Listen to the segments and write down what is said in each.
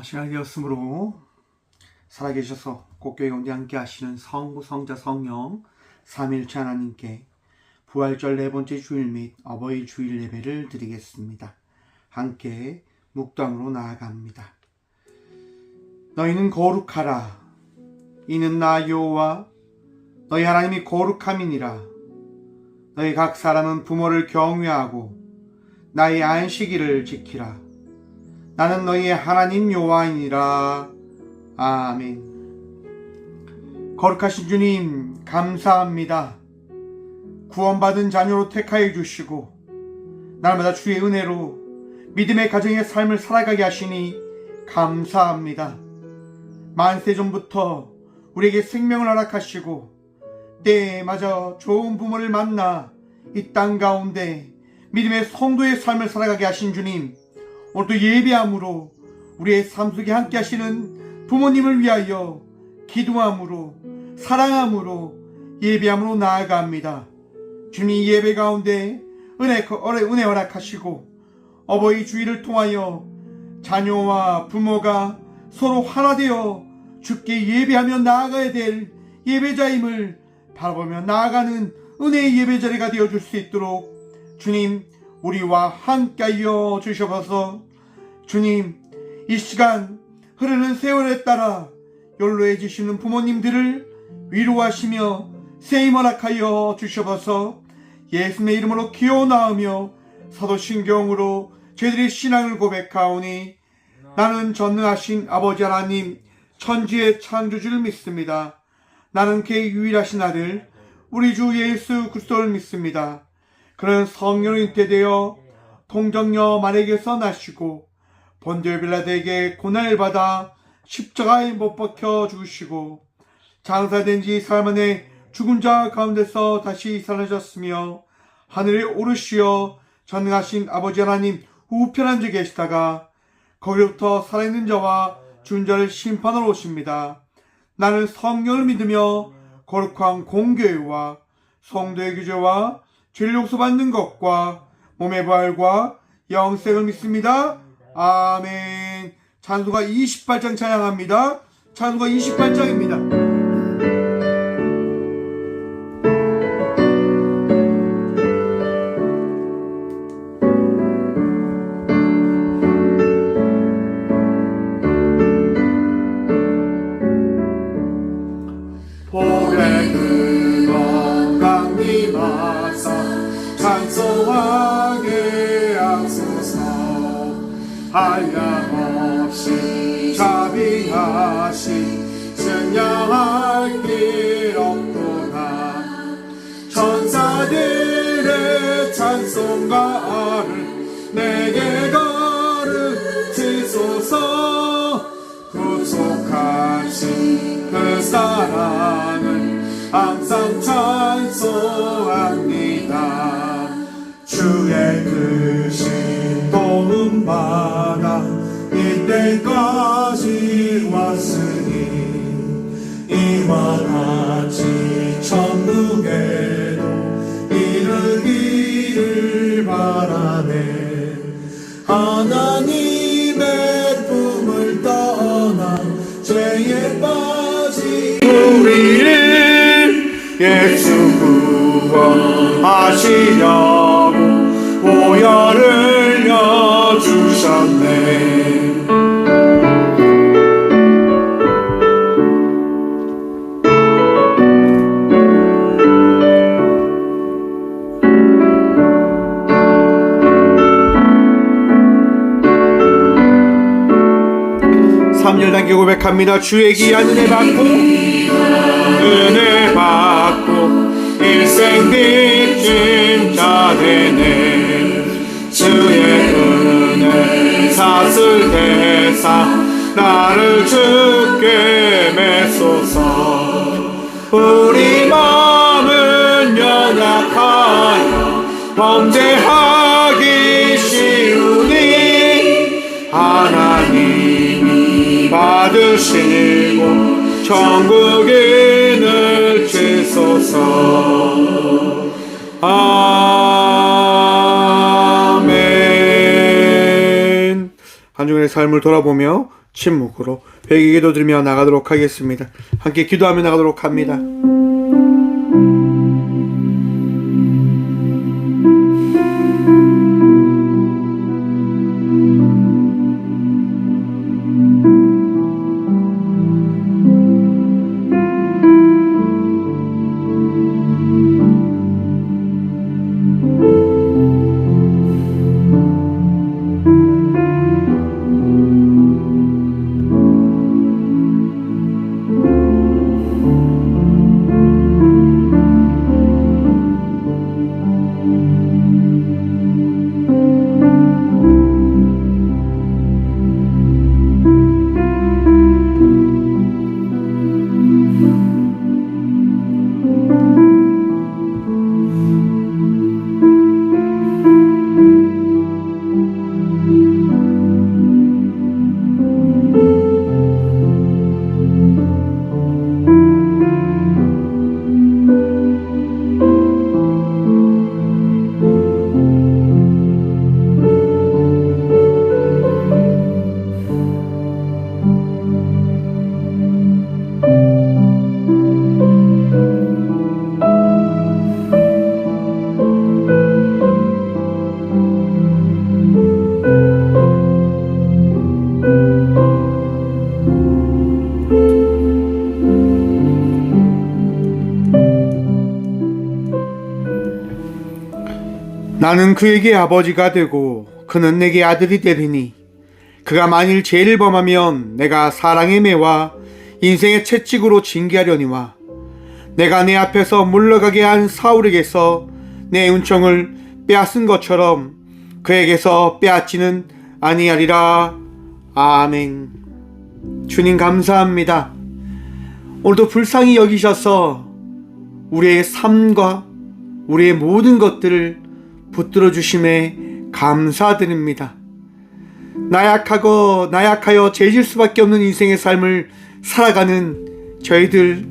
시간이 되었으므로 살아계셔서 꽃교회 가운데 함께 하시는 성부, 성자, 성령 삼일체 하나님께 부활절 네 번째 주일 및 어버이 주일 예배를 드리겠습니다. 함께 묵담으로 나아갑니다. 너희는 거룩하라. 이는 나 여호와 너희 하나님이 거룩함이니라. 너희 각 사람은 부모를 경외하고 나의 안식일을 지키라. 나는 너희의 하나님 여호와이니라. 아멘. 거룩하신 주님 감사합니다. 구원받은 자녀로 택하여 주시고 날마다 주의 은혜로 믿음의 가정의 삶을 살아가게 하시니 감사합니다. 만세 전부터 우리에게 생명을 허락하시고 때에 맞아 좋은 부모를 만나 이 땅 가운데 믿음의 성도의 삶을 살아가게 하신 주님, 오늘도 예배함으로 우리의 삶 속에 함께 하시는 부모님을 위하여 기도함으로 사랑함으로 예배함으로 나아갑니다. 주님, 예배 가운데 은혜 허락하시고 어버이 주일을 통하여 자녀와 부모가 서로 하나 되어 주께 예배하며 나아가야 될 예배자임을 바라보며 나아가는 은혜의 예배자리가 되어줄 수 있도록 주님, 우리와 함께하여 주셔서 주님, 이 시간 흐르는 세월에 따라 연로해지시는 부모님들을 위로하시며 세임 허락하여 주셔서 예수님의 이름으로 기어나오며 사도신경으로 저희들의 신앙을 고백하오니 나는 전능하신 아버지 하나님 천지의 창조주를 믿습니다. 나는 그의 유일하신 아들 우리 주 예수 그리스도를 믿습니다. 그는 성령으로 잉태되어 동정녀 마리아에게서 나시고 본디오 빌라도에게 고난을 받아 십자가에 못 박혀 죽으시고 장사된 지 사흘 만에 죽은 자 가운데서 다시 살아나셨으며 하늘에 오르시어 전능하신 아버지 하나님 우편 앉아 계시다가 거기로부터 살아있는 자와 죽은 자를 심판하러 오십니다. 나는 성령을 믿으며 거룩한 공교회와 성도의 교제와 죄를 용서받는 것과 몸의 부활과 영생을 믿습니다. 아멘. 찬송가 28장 찬양합니다. 찬송가 28장입니다. 찬송하게 하소서. 한량없이 자비하시 증량할 길 없도다. 천사들의 찬송가를 내게 가르치소서. 구속하신 그 사랑을 항상 찬송합니다. 주의 크신 도움 받아 이때까지 왔으니 이와 같이 천국에도 이르기를 바라네. 하나님의 품을 떠나 죄에 빠진 우리를 예수 구원하시려고 보혈을 여주셨네. 단계 고백합니다. 주의 귀한 은혜 받고 일생 빚진 자 되네. 주의 은혜 사슬대사 나를 주께 메소서. 우리 마음은 연약하여 범죄하기 쉬우니 하나님이 받으시고 천국인을 주소서. 아멘. 한 주간의 삶을 돌아보며 침묵으로 회개 기도 드리며 나가도록 하겠습니다. 함께 기도하며 나가도록 합니다. 나는 그에게 아버지가 되고 그는 내게 아들이 되리니 그가 만일 죄를 범하면 내가 사랑의 매와 인생의 채찍으로 징계하려니와 내가 내 앞에서 물러가게 한 사울에게서 내 은총을 빼앗은 것처럼 그에게서 빼앗지는 아니하리라. 아멘. 주님 감사합니다. 오늘도 불쌍히 여기셔서 우리의 삶과 우리의 모든 것들을 붙들어 주심에 감사드립니다. 나약하여 죄질 수밖에 없는 인생의 삶을 살아가는 저희들,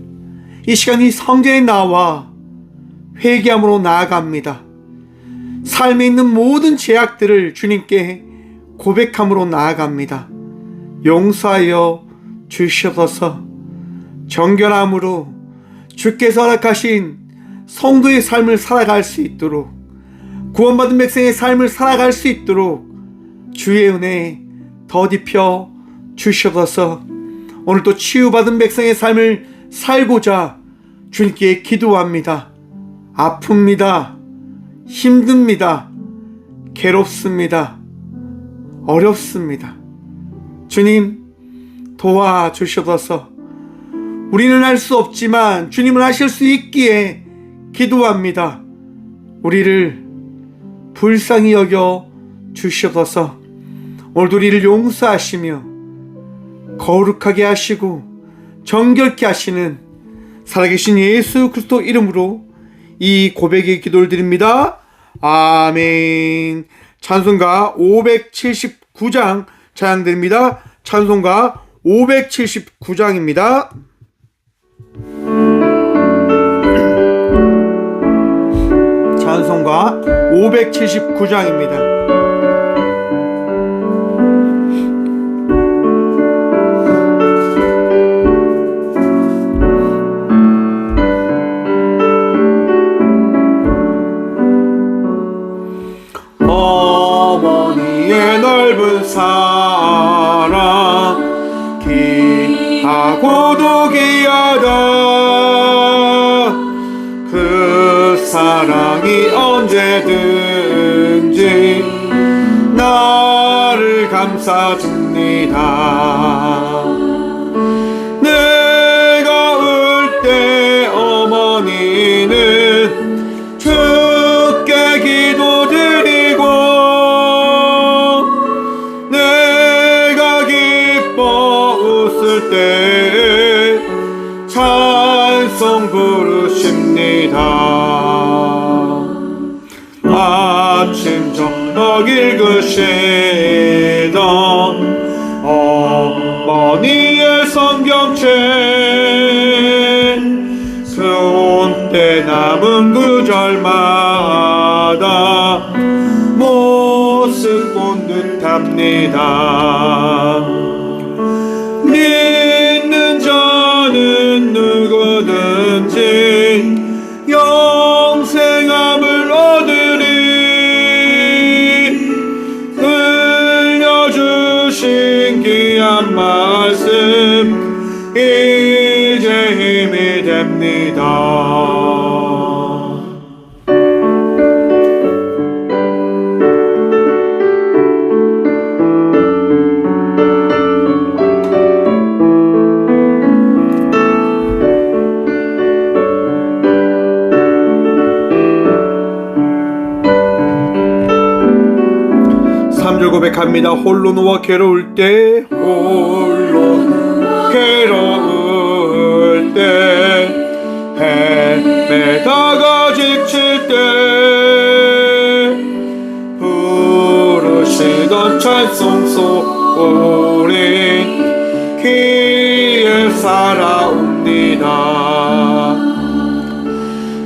이 시간 이 성전에 나와 회개함으로 나아갑니다. 삶에 있는 모든 죄악들을 주님께 고백함으로 나아갑니다. 용서하여 주시옵소서. 정결함으로 주께서 허락하신 성도의 삶을 살아갈 수 있도록, 구원받은 백성의 삶을 살아갈 수 있도록 주의 은혜 더딥혀 주시옵소서. 오늘 또 치유받은 백성의 삶을 살고자 주님께 기도합니다. 아픕니다. 힘듭니다. 괴롭습니다. 어렵습니다. 주님 도와주시옵소서. 우리는 할 수 없지만 주님은 하실 수 있기에 기도합니다. 우리를 불쌍히 여겨 주시옵소서. 오늘도 우리를 용서하시며 거룩하게 하시고 정결케 하시는 살아계신 예수 그리스도 이름으로 이 고백의 기도를 드립니다. 아멘. 찬송가 579장 찬양드립니다. 찬송가 579장입니다. 찬송가 579장입니다. 어머니의 넓은 사랑 귀하고도 귀하다. 그 사랑이 언제든지 나를 감싸줍니다. 내가 울 때 어머니는 주께 기도드리고, 내가 기뻐 웃을 때 찬송 부르십니다. 아침 저녁 읽으시던 어머니의 성경책, 손때 남은 구절마다 모습 본 듯합니다. 됩니다. 믿는 자는 누구든지 영생함을 얻으리. 들려주신 귀한 말씀 이제 힘이 됩니다. 고백합니다. 홀로 누워 괴로울 때, 홀로 괴로울 때, 헤매다가 지칠 때, 부르시던 찬송 소리 귀에 살아옵니다.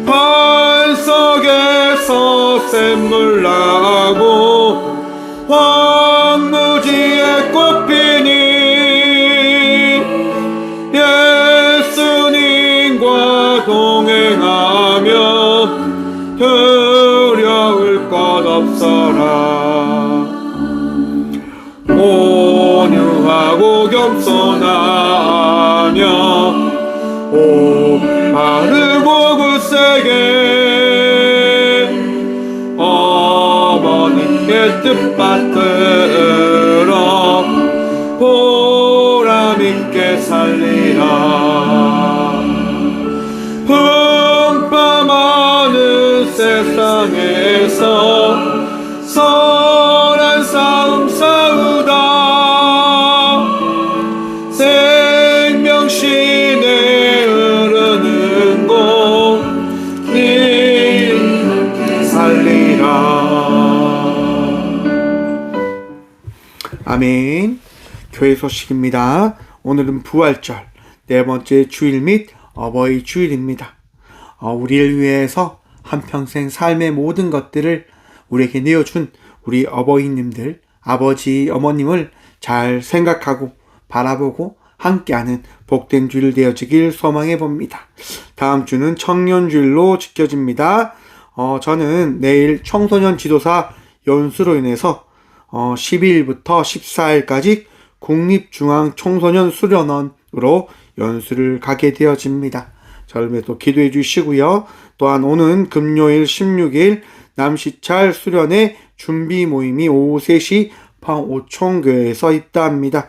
반석에서 샘물 나고 황무지에 꽃피니 예수님과 동행하며 두려울 것 없어라. 온유하고 겸손하며 바르고 굳세게 어머니께 뜻받들어 보람있게 살리라. 풍파많은 세상에서 선한 싸움 싸우다 생명신에 흐르는 곳 네 살리라. 아멘. 교회 소식입니다. 오늘은 부활절 네 번째 주일 및 어버이 주일입니다. 우리를 위해서 한평생 삶의 모든 것들을 우리에게 내어준 우리 어버이님들, 아버지, 어머님을 잘 생각하고 바라보고 함께하는 복된 주일 되어지길 소망해 봅니다. 다음 주는 청년주일로 지켜집니다. 저는 내일 청소년 지도사 연수로 인해서 12일부터 14일까지 국립중앙청소년 수련원으로 연수를 가게 되어집니다. 저를 위해 또 기도해 주시고요. 또한 오는 금요일 16일 남시찰 수련회 준비 모임이 오후 3시 황오총교회에서 있다합니다.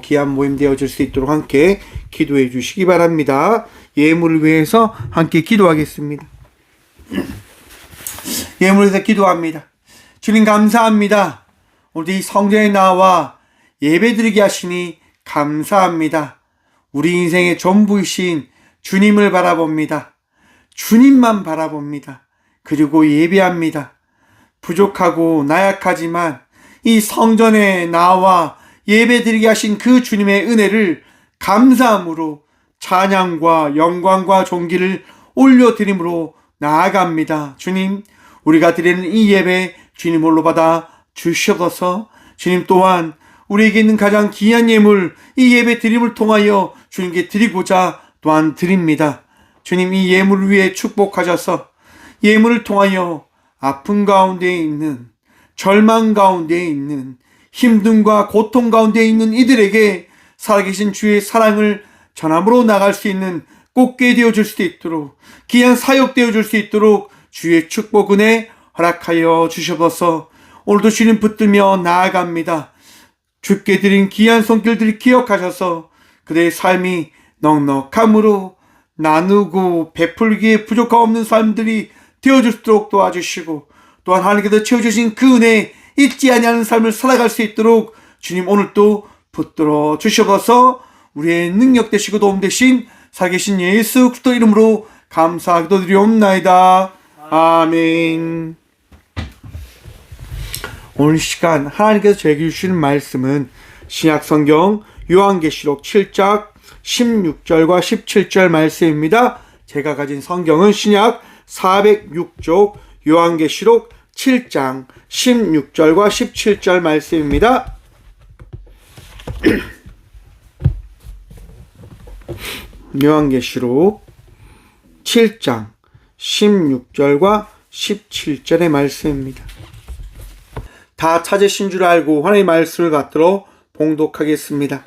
귀한 모임 되어질 수 있도록 함께 기도해 주시기 바랍니다. 예물을 위해서 함께 기도하겠습니다. 예물을 위해서 기도합니다. 주님 감사합니다. 우리 성전에 나와 예배드리게 하시니 감사합니다. 우리 인생의 전부이신 주님을 바라봅니다. 주님만 바라봅니다. 그리고 예배합니다. 부족하고 나약하지만 이 성전에 나와 예배드리게 하신 그 주님의 은혜를 감사함으로 찬양과 영광과 존귀를 올려드림으로 나아갑니다. 주님, 우리가 드리는 이 예배 주님 홀로 받아 주시옵소서. 주님 또한 우리에게 있는 가장 귀한 예물, 이 예배 드림을 통하여 주님께 드리고자 또한 드립니다. 주님, 이 예물을 위해 축복하셔서 예물을 통하여 아픔 가운데 있는, 절망 가운데 있는, 힘듦과 고통 가운데 있는 이들에게 살아계신 주의 사랑을 전함으로 나갈 수 있는 꽃게 되어줄 수 있도록, 귀한 사역 되어줄 수 있도록 주의 축복 은혜 허락하여 주셔서 오늘도 주님 붙들며 나아갑니다. 주께 드린 귀한 손길들을 기억하셔서 그들의 삶이 넉넉함으로 나누고 베풀기에 부족함 없는 삶들이 되어줄 수 있도록 도와주시고, 또한 하나님께서 채워주신 그 은혜 잊지 아니하는 삶을 살아갈 수 있도록 주님 오늘도 붙들어 주셔서 우리의 능력 되시고 도움 되신 살아계신 예수 그리스도 이름으로 감사하기도 드리옵나이다. 아멘. 오늘 시간 하나님께서 저에게 주시는 말씀은 신약성경 요한계시록 7장 16절과 17절 말씀입니다. 제가 가진 성경은 신약 406쪽 요한계시록 7장 16절과 17절 말씀입니다. 요한계시록 7장 16절과 17절의 말씀입니다. 다 찾으신 줄 알고 하나님의 말씀을 받들어 봉독하겠습니다.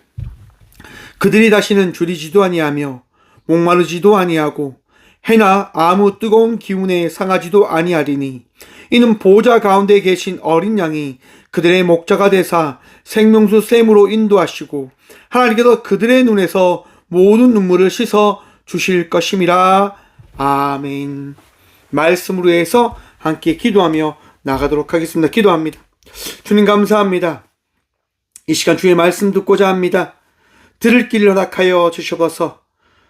그들이 다시는 줄이지도 아니하며 목마르지도 아니하고 해나 아무 뜨거운 기운에 상하지도 아니하리니 이는 보좌 가운데 계신 어린 양이 그들의 목자가 되사 생명수 샘으로 인도하시고 하나님께서 그들의 눈에서 모든 눈물을 씻어 주실 것임이라. 아멘. 말씀으로 해서 함께 기도하며 나가도록 하겠습니다. 기도합니다. 주님 감사합니다. 이 시간 주의 말씀 듣고자 합니다. 들을 길을 허락하여 주셔서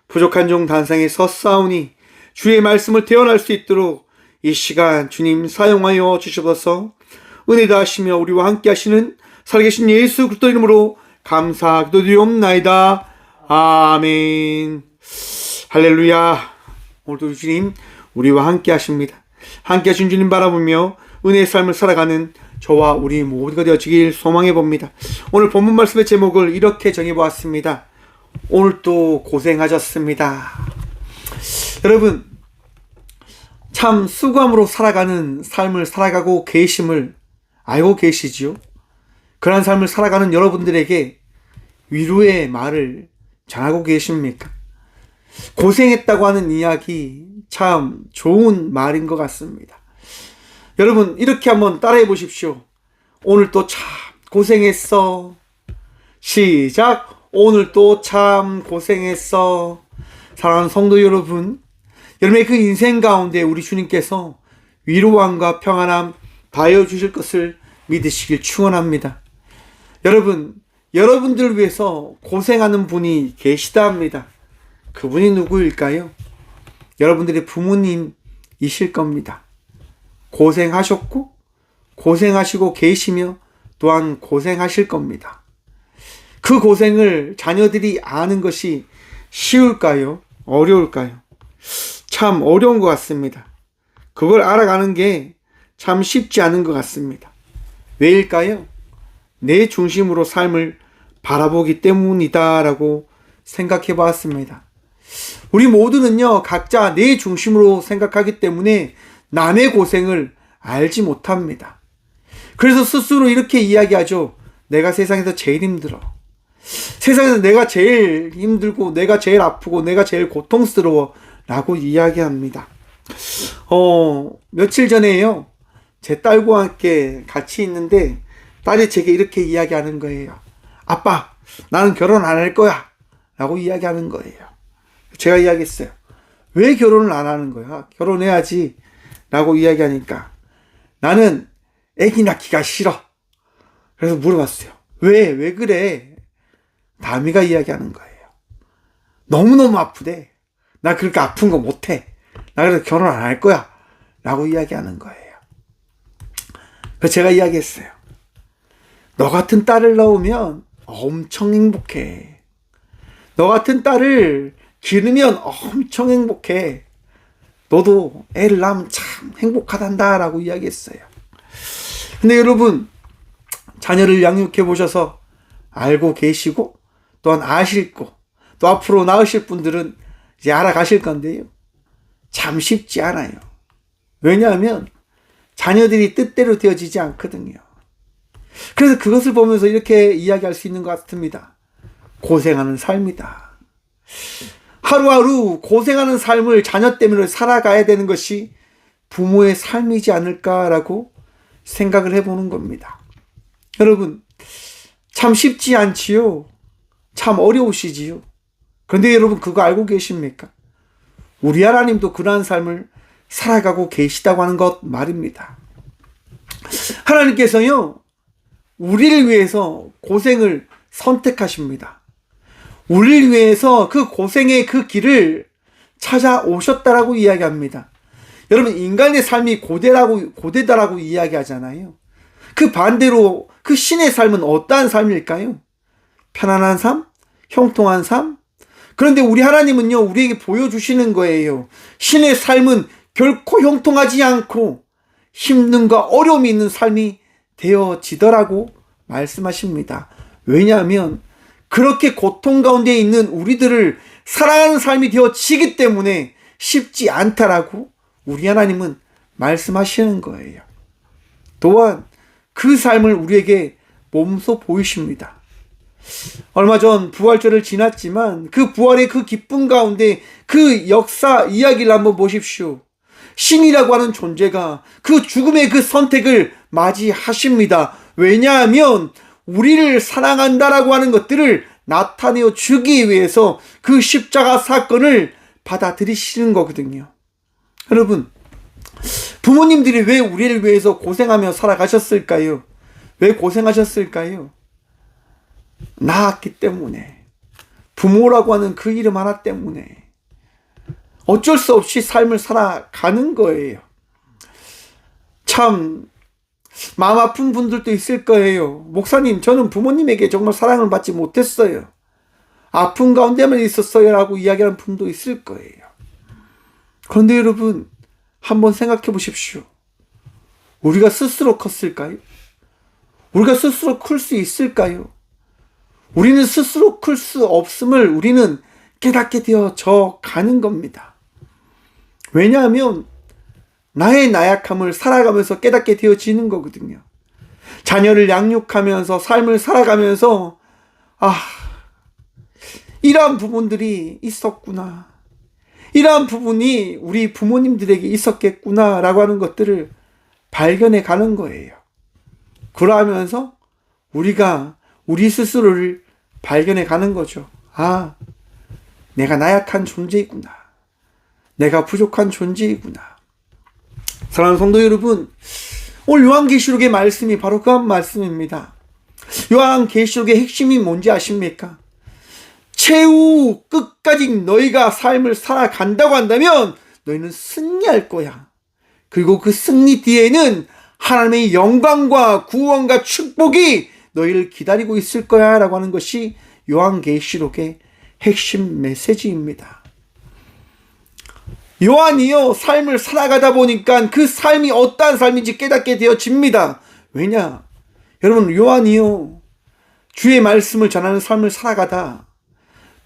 부족한 종 단상에 섰사오니 주의 말씀을 대언할 수 있도록 이 시간 주님 사용하여 주셔서 은혜 다하시며 우리와 함께 하시는 살아계신 예수 그리스도 이름으로 감사하기도 드리옵나이다. 아멘. 할렐루야. 오늘도 주님 우리와 함께 하십니다. 함께 하신 주님 바라보며 은혜의 삶을 살아가는 저와 우리 모두가 되어지길 소망해 봅니다. 오늘 본문 말씀의 제목을 이렇게 정해보았습니다. 오늘도 고생하셨습니다. 여러분, 참 수고함으로 살아가는 삶을 살아가고 계심을 알고 계시지요? 그러한 삶을 살아가는 여러분들에게 위로의 말을 전하고 계십니까? 고생했다고 하는 이야기 참 좋은 말인 것 같습니다. 여러분, 이렇게 한번 따라해 보십시오. 오늘도 참 고생했어. 시작. 오늘도 참 고생했어. 사랑하는 성도 여러분, 여러분의 그 인생 가운데 우리 주님께서 위로함과 평안함 다하여 주실 것을 믿으시길 축원합니다. 여러분, 여러분들을 위해서 고생하는 분이 계시다 합니다. 그분이 누구일까요? 여러분들의 부모님이실 겁니다. 고생하셨고 고생하시고 계시며 또한 고생하실 겁니다. 그 고생을 자녀들이 아는 것이 쉬울까요? 어려울까요? 참 어려운 것 같습니다. 그걸 알아가는 게 참 쉽지 않은 것 같습니다. 왜일까요? 내 중심으로 삶을 바라보기 때문이다라고 생각해 보았습니다. 우리 모두는요, 각자 내 중심으로 생각하기 때문에 남의 고생을 알지 못합니다. 그래서 스스로 이렇게 이야기하죠. 내가 세상에서 제일 힘들어. 세상에서 내가 제일 힘들고 내가 제일 아프고 내가 제일 고통스러워 라고 이야기합니다. 며칠 전에요, 제 딸과 함께 같이 있는데 딸이 제게 이렇게 이야기하는 거예요. 아빠, 나는 결혼 안 할 거야 라고 이야기하는 거예요. 제가 이야기했어요. 왜 결혼을 안 하는 거야? 결혼해야지 라고 이야기하니까 나는 애기 낳기가 싫어. 그래서 물어봤어요. 왜 그래? 다미가 이야기하는 거예요. 너무너무 아프대. 나 그렇게 아픈 거 못해. 나 그래서 결혼 안 할 거야 라고 이야기하는 거예요. 그래서 제가 이야기했어요. 너 같은 딸을 낳으면 엄청 행복해. 너 같은 딸을 기르면 엄청 행복해. 너도 애를 낳으면 참 행복하단다 라고 이야기했어요. 근데 여러분, 자녀를 양육해 보셔서 알고 계시고 또한 아실고 또 앞으로 낳으실 분들은 이제 알아가실 건데요, 참 쉽지 않아요. 왜냐하면 자녀들이 뜻대로 되어지지 않거든요. 그래서 그것을 보면서 이렇게 이야기할 수 있는 것 같습니다. 고생하는 삶이다. 하루하루 고생하는 삶을 자녀 때문에 살아가야 되는 것이 부모의 삶이지 않을까라고 생각을 해보는 겁니다. 여러분, 참 쉽지 않지요? 참 어려우시지요? 그런데 여러분, 그거 알고 계십니까? 우리 하나님도 그러한 삶을 살아가고 계시다고 하는 것 말입니다. 하나님께서요, 우리를 위해서 고생을 선택하십니다. 우리를 위해서 그 고생의 그 길을 찾아오셨다라고 이야기합니다. 여러분, 인간의 삶이 고되다라고 이야기하잖아요. 그 반대로 그 신의 삶은 어떠한 삶일까요? 편안한 삶? 형통한 삶? 그런데 우리 하나님은요, 우리에게 보여주시는 거예요. 신의 삶은 결코 형통하지 않고 힘듦과 어려움이 있는 삶이 되어지더라고 말씀하십니다. 왜냐하면 그렇게 고통 가운데 있는 우리들을 사랑하는 삶이 되어지기 때문에 쉽지 않다라고 우리 하나님은 말씀하시는 거예요. 또한 그 삶을 우리에게 몸소 보이십니다. 얼마 전 부활절을 지났지만 그 부활의 그 기쁨 가운데 그 역사 이야기를 한번 보십시오. 신이라고 하는 존재가 그 죽음의 그 선택을 맞이하십니다. 왜냐하면 우리를 사랑한다라고 하는 것들을 나타내어 주기 위해서 그 십자가 사건을 받아들이시는 거거든요. 여러분, 부모님들이 왜 우리를 위해서 고생하며 살아가셨을까요? 왜 고생하셨을까요? 낳았기 때문에, 부모라고 하는 그 이름 하나 때문에 어쩔 수 없이 삶을 살아가는 거예요. 참 마음 아픈 분들도 있을 거예요. 목사님, 저는 부모님에게 정말 사랑을 받지 못했어요. 아픈 가운데만 있었어요 라고 이야기하는 분도 있을 거예요. 그런데 여러분, 한번 생각해 보십시오. 우리가 스스로 컸을까요? 우리가 스스로 클 수 있을까요? 우리는 스스로 클 수 없음을 우리는 깨닫게 되어져 가는 겁니다. 왜냐하면 나의 나약함을 살아가면서 깨닫게 되어지는 거거든요. 자녀를 양육하면서 삶을 살아가면서 이러한 부분들이 있었구나, 이러한 부분이 우리 부모님들에게 있었겠구나 라고 하는 것들을 발견해 가는 거예요. 그러면서 우리가 우리 스스로를 발견해 가는 거죠. 내가 나약한 존재이구나, 내가 부족한 존재이구나. 사랑하는 성도 여러분, 오늘 요한계시록의 말씀이 바로 그 말씀입니다. 요한계시록의 핵심이 뭔지 아십니까? 최후 끝까지 너희가 삶을 살아간다고 한다면 너희는 승리할 거야. 그리고 그 승리 뒤에는 하나님의 영광과 구원과 축복이 너희를 기다리고 있을 거야 라고 하는 것이 요한계시록의 핵심 메시지입니다. 요한이요, 삶을 살아가다 보니까 그 삶이 어떠한 삶인지 깨닫게 되어집니다. 왜냐? 여러분, 요한이요, 주의 말씀을 전하는 삶을 살아가다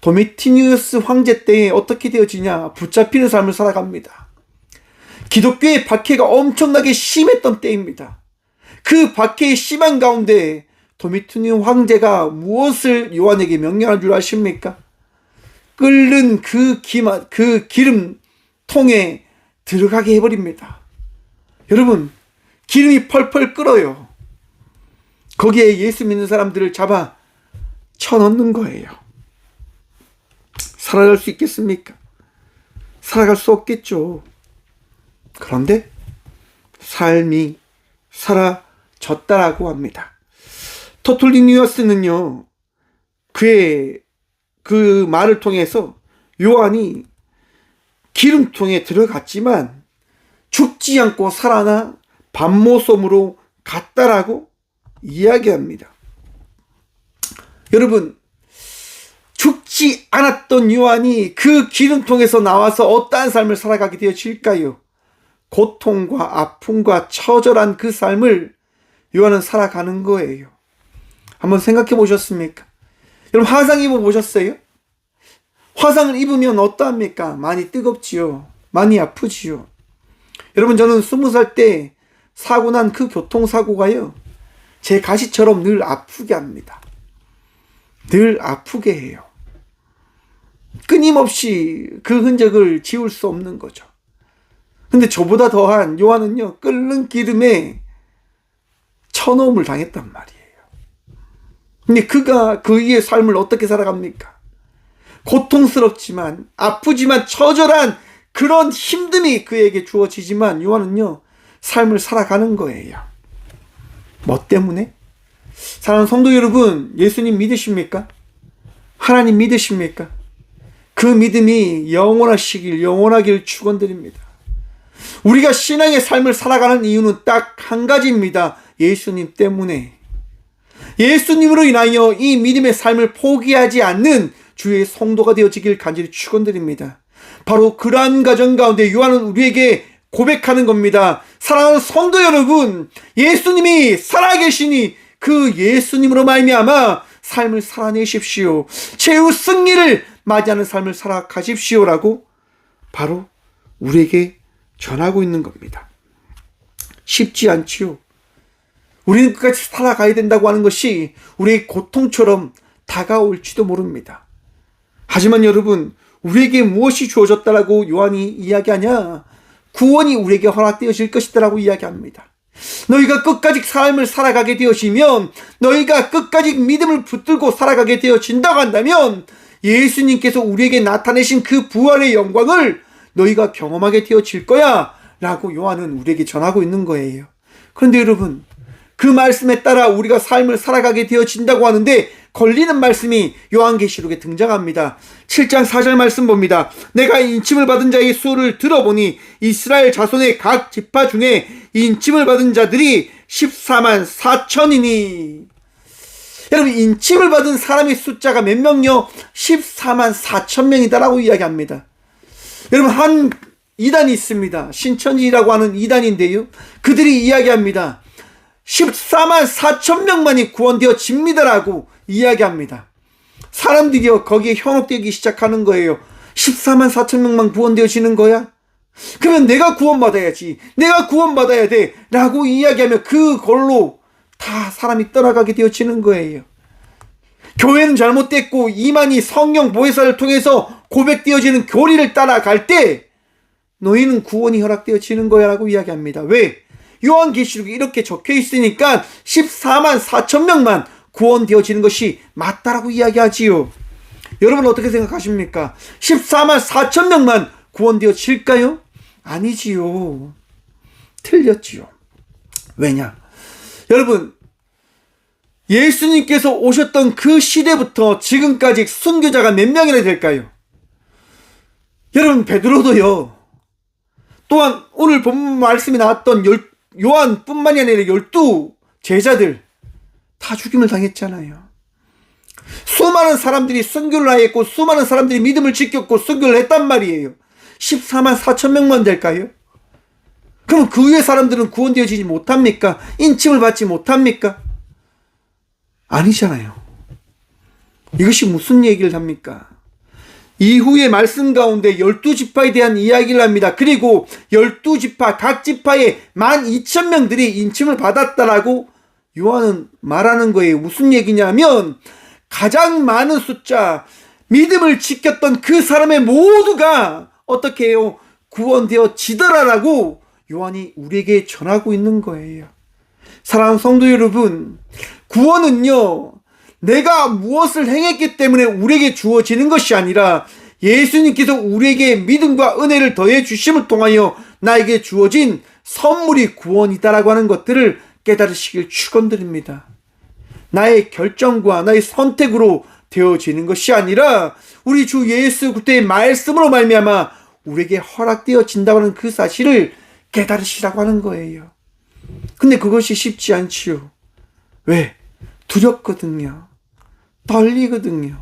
도미티니우스 황제 때에 어떻게 되어지냐? 붙잡히는 삶을 살아갑니다. 기독교의 박해가 엄청나게 심했던 때입니다. 그 박해의 심한 가운데 도미티니우스 황제가 무엇을 요한에게 명령한 줄 아십니까? 끓는 그 기름통에 들어가게 해버립니다. 여러분, 기름이 펄펄 끓어요. 거기에 예수 믿는 사람들을 잡아 쳐넣는 거예요. 살아갈 수 있겠습니까? 살아갈 수 없겠죠. 그런데 삶이 사라졌다라고 합니다. 터툴리니우스는요, 그의 그 말을 통해서 요한이 기름통에 들어갔지만 죽지 않고 살아나 반모섬으로 갔다라고 이야기합니다. 여러분, 죽지 않았던 요한이 그 기름통에서 나와서 어떠한 삶을 살아가게 되어질까요? 고통과 아픔과 처절한 그 삶을 요한은 살아가는 거예요. 한번 생각해 보셨습니까? 여러분, 화상 입어 보셨어요? 화상을 입으면 어떠합니까? 많이 뜨겁지요. 많이 아프지요. 여러분, 저는 20살 때 사고 난 그 교통사고가요, 제 가시처럼 늘 아프게 합니다. 늘 아프게 해요. 끊임없이 그 흔적을 지울 수 없는 거죠. 근데 저보다 더한 요한은요, 끓는 기름에 쳐넣음을 당했단 말이에요. 근데 그가 그의 삶을 어떻게 살아갑니까? 고통스럽지만, 아프지만, 처절한 그런 힘듦이 그에게 주어지지만 요한은요, 삶을 살아가는 거예요. 뭐 때문에? 사랑하는 성도 여러분, 예수님 믿으십니까? 하나님 믿으십니까? 그 믿음이 영원하길 축원드립니다. 우리가 신앙의 삶을 살아가는 이유는 딱 한 가지입니다. 예수님 때문에. 예수님으로 인하여 이 믿음의 삶을 포기하지 않는 주의 성도가 되어지길 간절히 축원드립니다. 바로 그러한 가정 가운데 요한은 우리에게 고백하는 겁니다. 사랑하는 성도 여러분, 예수님이 살아계시니 그 예수님으로 말미암아 삶을 살아내십시오. 최후 승리를 맞이하는 삶을 살아가십시오라고 바로 우리에게 전하고 있는 겁니다. 쉽지 않지요. 우리는 끝까지 살아가야 된다고 하는 것이 우리의 고통처럼 다가올지도 모릅니다. 하지만 여러분, 우리에게 무엇이 주어졌다라고 요한이 이야기하냐? 구원이 우리에게 허락되어질 것이다라고 이야기합니다. 너희가 끝까지 삶을 살아가게 되어지면, 너희가 끝까지 믿음을 붙들고 살아가게 되어진다고 한다면 예수님께서 우리에게 나타내신 그 부활의 영광을 너희가 경험하게 되어질 거야 라고 요한은 우리에게 전하고 있는 거예요. 그런데 여러분, 그 말씀에 따라 우리가 삶을 살아가게 되어진다고 하는데 걸리는 말씀이 요한계시록에 등장합니다. 7장 4절 말씀 봅니다. 내가 인침을 받은 자의 수를 들어보니 이스라엘 자손의 각 지파 중에 인침을 받은 자들이 14만 4천이니. 여러분, 인침을 받은 사람의 숫자가 몇 명요? 14만 4천 명이다라고 이야기합니다. 여러분, 한 이단이 있습니다. 신천지라고 하는 이단인데요, 그들이 이야기합니다. 14만 4천 명만이 구원되어집니다라고 이야기합니다. 사람들이 거기에 현혹되기 시작하는 거예요. 14만 4천 명만 구원되어지는 거야? 그러면 내가 구원받아야지, 내가 구원받아야 돼 라고 이야기하면 그걸로 다 사람이 떠나가게 되어지는 거예요. 교회는 잘못됐고 이만희 성령 보혜사를 통해서 고백되어지는 교리를 따라갈 때 너희는 구원이 허락되어지는 거야 라고 이야기합니다. 왜? 요한계시록에 이렇게 적혀 있으니까 14만 4천 명만 구원되어지는 것이 맞다라고 이야기하지요. 여러분 어떻게 생각하십니까? 14만 4천 명만 구원되어질까요? 아니지요. 틀렸지요. 왜냐? 여러분, 예수님께서 오셨던 그 시대부터 지금까지 순교자가 몇 명이나 될까요? 여러분, 베드로도요, 또한 오늘 본 말씀이 나왔던 요한뿐만이 아니라 12 제자들 다 죽임을 당했잖아요. 수많은 사람들이 순교를 하였고 수많은 사람들이 믿음을 지켰고 순교를 했단 말이에요. 14만 4천 명만 될까요? 그럼 그 위에 사람들은 구원되어지지 못합니까? 인침을 받지 못합니까? 아니잖아요. 이것이 무슨 얘기를 합니까? 이후의 말씀 가운데 12지파에 대한 이야기를 합니다. 그리고 12지파, 각 지파에 12,000명들이 인침을 받았다라고 요한은 말하는 거예요. 무슨 얘기냐면 가장 많은 숫자, 믿음을 지켰던 그 사람의 모두가 어떻게 해요? 구원되어지더라라고 요한이 우리에게 전하고 있는 거예요. 사랑하는 성도 여러분, 구원은요, 내가 무엇을 행했기 때문에 우리에게 주어지는 것이 아니라 예수님께서 우리에게 믿음과 은혜를 더해 주심을 통하여 나에게 주어진 선물이 구원이다라고 하는 것들을 깨달으시길 축원드립니다. 나의 결정과 나의 선택으로 되어지는 것이 아니라 우리 주 예수 그리스도의 말씀으로 말미암아 우리에게 허락되어진다고 하는 그 사실을 깨달으시라고 하는 거예요. 근데 그것이 쉽지 않지요. 왜? 두렵거든요. 떨리거든요.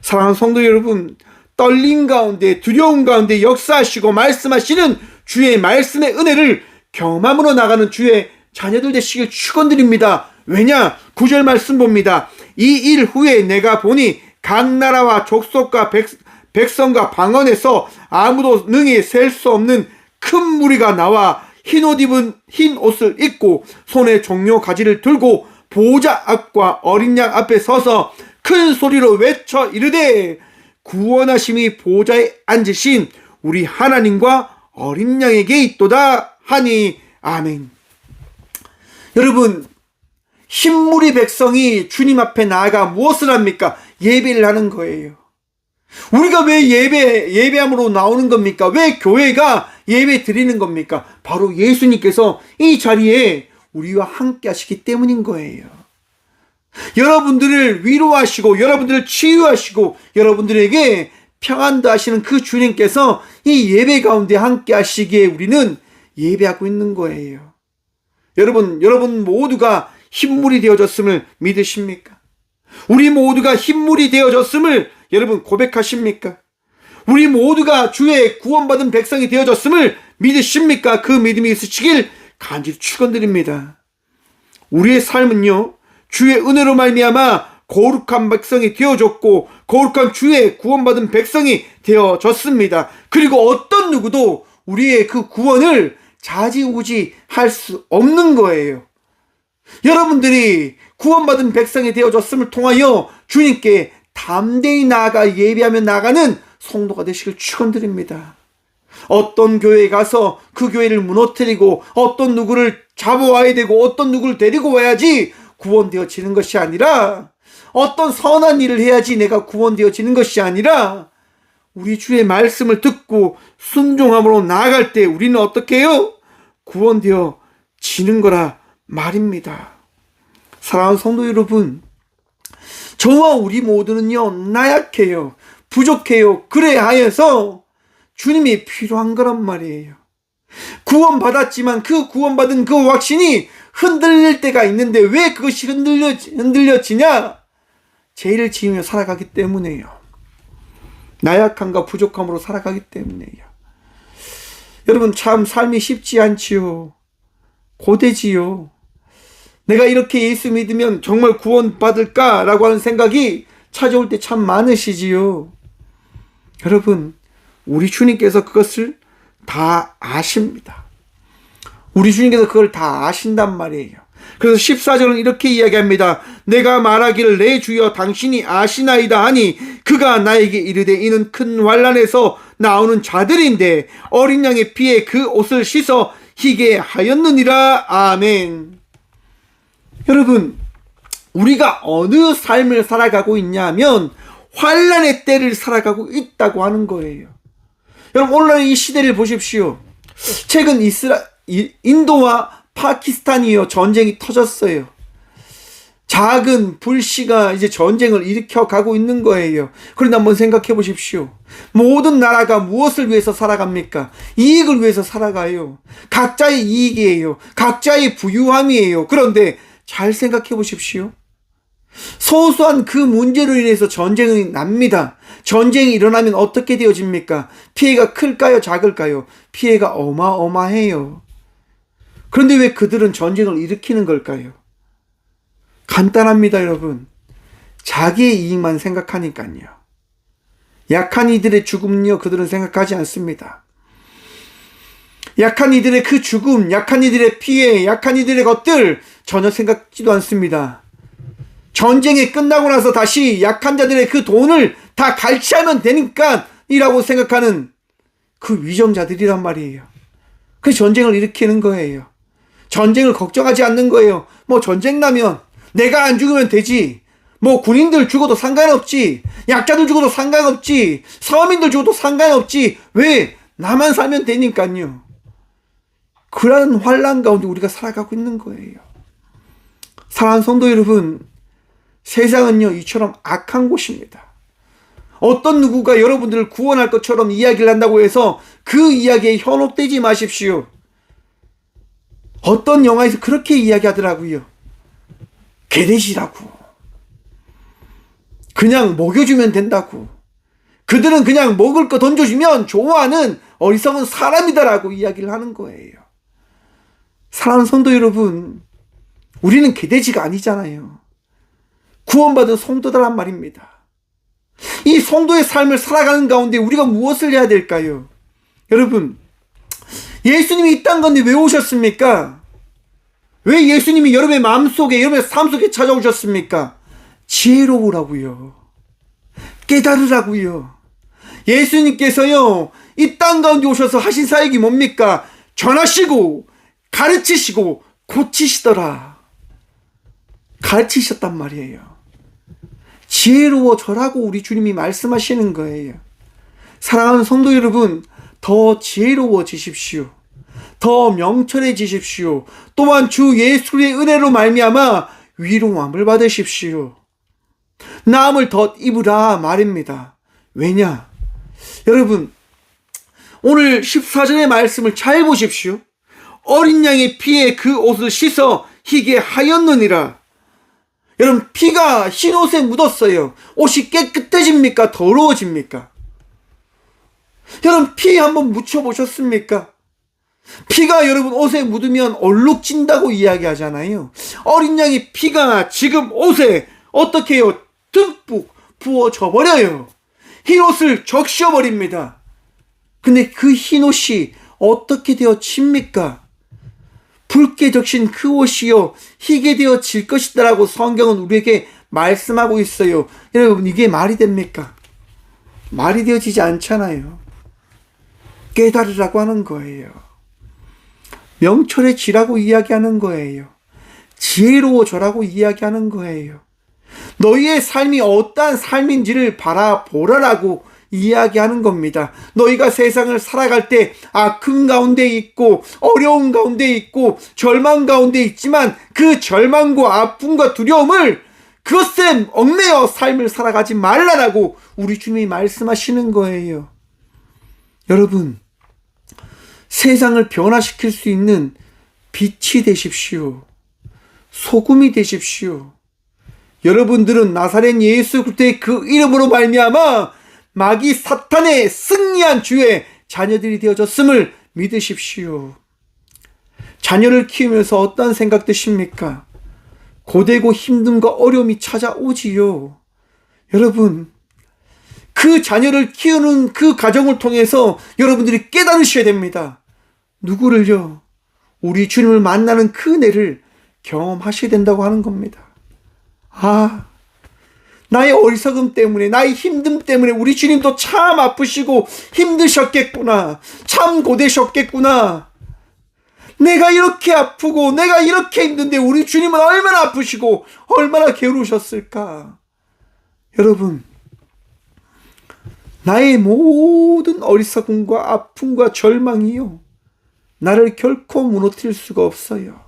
사랑하는 성도 여러분, 떨림 가운데 두려움 가운데 역사하시고 말씀하시는 주의 말씀의 은혜를 경험함으로 나가는 주의 자녀들 되시길 축원드립니다. 왜냐? 9절 말씀 봅니다. 이 일 후에 내가 보니 각 나라와 족속과 백성과 방언에서 아무도 능히 셀 수 없는 큰 무리가 나와 흰 옷을 입고 손에 종려 가지를 들고 보호자 앞과 어린 양 앞에 서서 큰 소리로 외쳐 이르되 구원하심이 보호자에 앉으신 우리 하나님과 어린 양에게 있도다 하니 아멘. 여러분, 흰무리 백성이 주님 앞에 나아가 무엇을 합니까? 예배를 하는 거예요. 우리가 왜 예배함으로 나오는 겁니까? 왜 교회가 예배 드리는 겁니까? 바로 예수님께서 이 자리에 우리와 함께 하시기 때문인 거예요. 여러분들을 위로하시고 여러분들을 치유하시고 여러분들에게 평안도 하시는 그 주님께서 이 예배 가운데 함께 하시기에 우리는 예배하고 있는 거예요. 여러분 모두가 흰물이 되어졌음을 믿으십니까? 우리 모두가 흰물이 되어졌음을 여러분 고백하십니까? 우리 모두가 주의 구원받은 백성이 되어졌음을 믿으십니까? 그 믿음이 있으시길 간절히 축원드립니다. 우리의 삶은요, 주의 은혜로 말미암아 거룩한 백성이 되어졌고 거룩한 주의 구원받은 백성이 되어졌습니다. 그리고 어떤 누구도 우리의 그 구원을 좌지우지 할 수 없는 거예요. 여러분들이 구원받은 백성이 되어졌음을 통하여 주님께 담대히 나아가 예배하며 나가는 성도가 되시길 축원드립니다. 어떤 교회에 가서 그 교회를 무너뜨리고 어떤 누구를 잡아와야 되고 어떤 누구를 데리고 와야지 구원되어지는 것이 아니라, 어떤 선한 일을 해야지 내가 구원되어지는 것이 아니라, 우리 주의 말씀을 듣고 순종함으로 나아갈 때 우리는 어떻게 해요? 구원되어지는 거라 말입니다. 사랑하는 성도 여러분, 저와 우리 모두는요, 나약해요, 부족해요. 그래 하여서 주님이 필요한 거란 말이에요. 구원받았지만 그 구원받은 그 확신이 흔들릴 때가 있는데 왜 그것이 흔들려지냐? 죄를 지으며 살아가기 때문에요. 나약함과 부족함으로 살아가기 때문에요. 여러분, 참 삶이 쉽지 않지요. 고되지요. 내가 이렇게 예수 믿으면 정말 구원받을까라고 하는 생각이 찾아올 때 참 많으시지요. 여러분, 우리 주님께서 그것을 다 아십니다. 우리 주님께서 그걸 다 아신단 말이에요. 그래서 14절은 이렇게 이야기합니다. 내가 말하기를 내 주여 당신이 아시나이다 하니 그가 나에게 이르되 이는 큰 환난에서 나오는 자들인데 어린 양의 피에 그 옷을 씻어 희게 하였느니라. 아멘. 여러분, 우리가 어느 삶을 살아가고 있냐면 환난의 때를 살아가고 있다고 하는 거예요. 여러분, 오늘날 이 시대를 보십시오. 최근 인도와 파키스탄이요, 전쟁이 터졌어요. 작은 불씨가 이제 전쟁을 일으켜 가고 있는 거예요. 그런데 한번 생각해 보십시오. 모든 나라가 무엇을 위해서 살아갑니까? 이익을 위해서 살아가요. 각자의 이익이에요. 각자의 부유함이에요. 그런데 잘 생각해 보십시오. 소소한 그 문제로 인해서 전쟁이 납니다. 전쟁이 일어나면 어떻게 되어집니까? 피해가 클까요? 작을까요? 피해가 어마어마해요. 그런데 왜 그들은 전쟁을 일으키는 걸까요? 간단합니다, 여러분. 자기의 이익만 생각하니까요. 약한 이들의 죽음요, 그들은 생각하지 않습니다. 약한 이들의 그 죽음, 약한 이들의 피해, 약한 이들의 것들 전혀 생각지도 않습니다. 전쟁이 끝나고 나서 다시 약한 자들의 그 돈을 다 갈취하면 되니까 이라고 생각하는 그 위정자들이란 말이에요. 그 전쟁을 일으키는 거예요. 전쟁을 걱정하지 않는 거예요. 뭐 전쟁 나면 내가 안 죽으면 되지. 뭐 군인들 죽어도 상관없지. 약자들 죽어도 상관없지. 서민들 죽어도 상관없지. 왜? 나만 살면 되니까요. 그런 환난 가운데 우리가 살아가고 있는 거예요. 사랑하는 성도 여러분, 세상은요, 이처럼 악한 곳입니다. 어떤 누구가 여러분들을 구원할 것처럼 이야기를 한다고 해서 그 이야기에 현혹되지 마십시오. 어떤 영화에서 그렇게 이야기하더라고요. 개돼지라고. 그냥 먹여주면 된다고. 그들은 그냥 먹을 거 던져주면 좋아하는 어리석은 사람이다라고 이야기를 하는 거예요. 사랑하는 성도 여러분, 우리는 개돼지가 아니잖아요. 구원받은 성도다란 말입니다. 이 성도의 삶을 살아가는 가운데 우리가 무엇을 해야 될까요? 여러분, 예수님이 이 땅 가운데 왜 오셨습니까? 왜 예수님이 여러분의 마음속에, 여러분의 삶 속에 찾아오셨습니까? 지혜로우라고요. 깨달으라고요. 예수님께서요, 이 땅 가운데 오셔서 하신 사역이 뭡니까? 전하시고 가르치시고 고치시더라. 가르치셨단 말이에요. 지혜로워져라고 우리 주님이 말씀하시는 거예요. 사랑하는 성도 여러분, 더 지혜로워지십시오. 더 명철해지십시오. 또한 주 예수의 은혜로 말미암아 위로함을 받으십시오. 남을 덧입으라 말입니다. 왜냐? 여러분, 오늘 14절의 말씀을 잘 보십시오. 어린 양의 피에 그 옷을 씻어 희게 하였느니라. 여러분, 피가 흰 옷에 묻었어요. 옷이 깨끗해집니까? 더러워집니까? 여러분, 피 한번 묻혀보셨습니까? 피가 여러분 옷에 묻으면 얼룩진다고 이야기하잖아요. 어린 양의 피가 지금 옷에 어떻게 해요? 듬뿍 부어져 버려요. 흰 옷을 적셔버립니다. 근데 그 흰 옷이 어떻게 되어집니까? 붉게 적신 그 옷이요 희게 되어질 것이다라고 성경은 우리에게 말씀하고 있어요. 여러분, 이게 말이 됩니까? 말이 되어지지 않잖아요. 깨달으라고 하는 거예요. 명철해지라고 이야기하는 거예요. 지혜로워져라고 이야기하는 거예요. 너희의 삶이 어떠한 삶인지를 바라보라라고 이야기하는 겁니다. 너희가 세상을 살아갈 때 아픔 가운데 있고 어려움 가운데 있고 절망 가운데 있지만 그 절망과 아픔과 두려움을 그것에 얽매여 삶을 살아가지 말라라고 우리 주님이 말씀하시는 거예요. 여러분, 세상을 변화시킬 수 있는 빛이 되십시오. 소금이 되십시오. 여러분들은 나사렛 예수 그리스도의 그 이름으로 말미암아 마귀 사탄의 승리한 주의 자녀들이 되어졌음을 믿으십시오. 자녀를 키우면서 어떤 생각 드십니까? 고되고 힘듦과 어려움이 찾아오지요. 여러분, 그 자녀를 키우는 그 가정을 통해서 여러분들이 깨달으셔야 됩니다. 누구를요? 우리 주님을 만나는 그 은혜를 경험하셔야 된다고 하는 겁니다. 나의 어리석음 때문에, 나의 힘듦 때문에 우리 주님도 참 아프시고 힘드셨겠구나. 참 고되셨겠구나. 내가 이렇게 아프고 내가 이렇게 힘든데 우리 주님은 얼마나 아프시고 얼마나 괴로우셨을까. 여러분, 나의 모든 어리석음과 아픔과 절망이요, 나를 결코 무너뜨릴 수가 없어요.